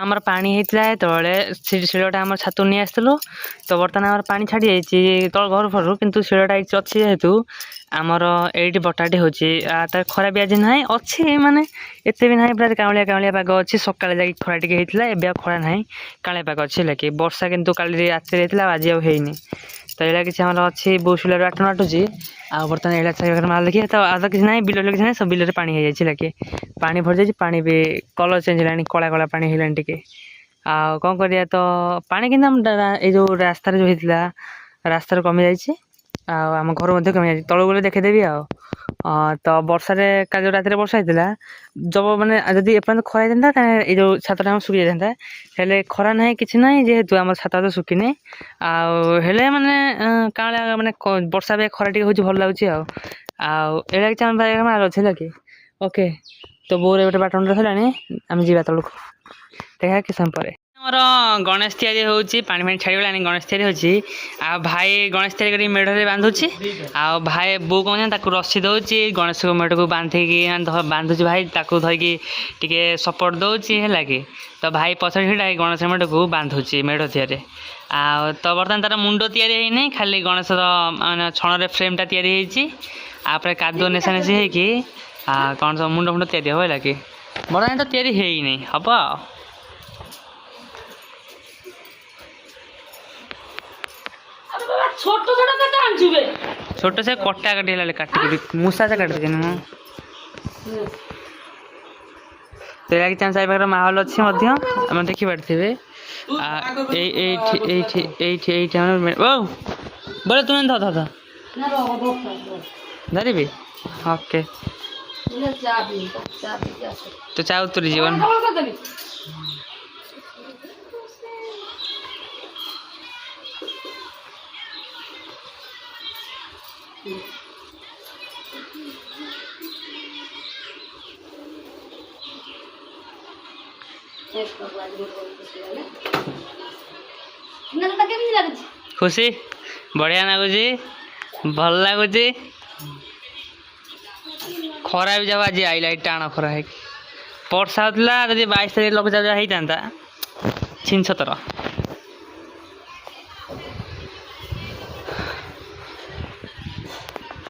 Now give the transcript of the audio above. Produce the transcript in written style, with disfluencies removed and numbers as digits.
आमर पानी होता है तले शिलटा आम छातु नहीं आसलु तो बर्तमान आम पानी छाड़ी जाइए तल घर फर कि शिलटा अच्छी जेहेतु आमर ये बटाटी हो खरा भी आज ना अच्छी माने एत भी ना पूरा काउलिया काउलिया पाग अच्छी सकाଳେ जाकि खरा टी होता है एवं खरा ना कालिया पाग अच्छी लगे वर्षा कितु काली राति आज आनी तो यहाँ किसी आम अच्छी बोसुल आटन आटुची आ बर्तमान यहाँ माल देखिए तो आज किसी ना बिल किसी ना सब बिल पानी हो जाए लगे पानी भर जाए पानी भी कलर चेंज है कला कला पानी है टे आ कौन करिया तो पानी कि जो रास्तार जो होता रास्तार कमी जाइए आम घर मध्य कमी जाए तलू गले देखेदेवी तो वर्षा का जो रात वर्षा होता जब मैंने जदि एपर्त खरा जाता ये जो छाता सुखी जाता हेले खरा ना कि ना जेहेतु आम छात तो सुखी आले मैंने काला मैंने वर्षा भी खरा टी हूँ भल लगुच आगे कि माल अच्छे लगे ओके तो बोर गोटे बाट रही आम जा तलू देखा कि समय पर मोर गणेश तैयारी होची पानी पानी छाड़ी गलानी गणेश तैयारी होची आ भाई गणेश तैयारी करी मेढ़ रे बांधुची आ भाई बो कोन ताकू रस्सी दउची गणेश को मेढ़ को बांधिकी बांधुची भाई ताकू धरकी टिके सपोर्ट दउची हैला कि तो भाई पछे हिडा गणेश मेढ़ को बांधुची मेढ़ तैयारी आ तो बर्तमान तार मुंड तैयारी है नहीं खाली गणेश माने छण रे फ्रेम टा तैयारी होईची आ पर कादो नेसा नेसी है कि कौन सब मुंड मुंड तैयारी होला कि बर्तमान तो तैयारी है ही नहीं हबा छोट से कटा काटी काटिक मूसा से काट देना तो लगे चांस पाखे माहौल अच्छी आम देखी पारे बोले तुम्हें धरबी ओके तो चा उतरी जीवन खुशी बढ़िया लगुच भल लगुच खरा भी जब आज आईला टाण खरा है वर्षा होता जब 22 तारीख लघुचाप होता 3 17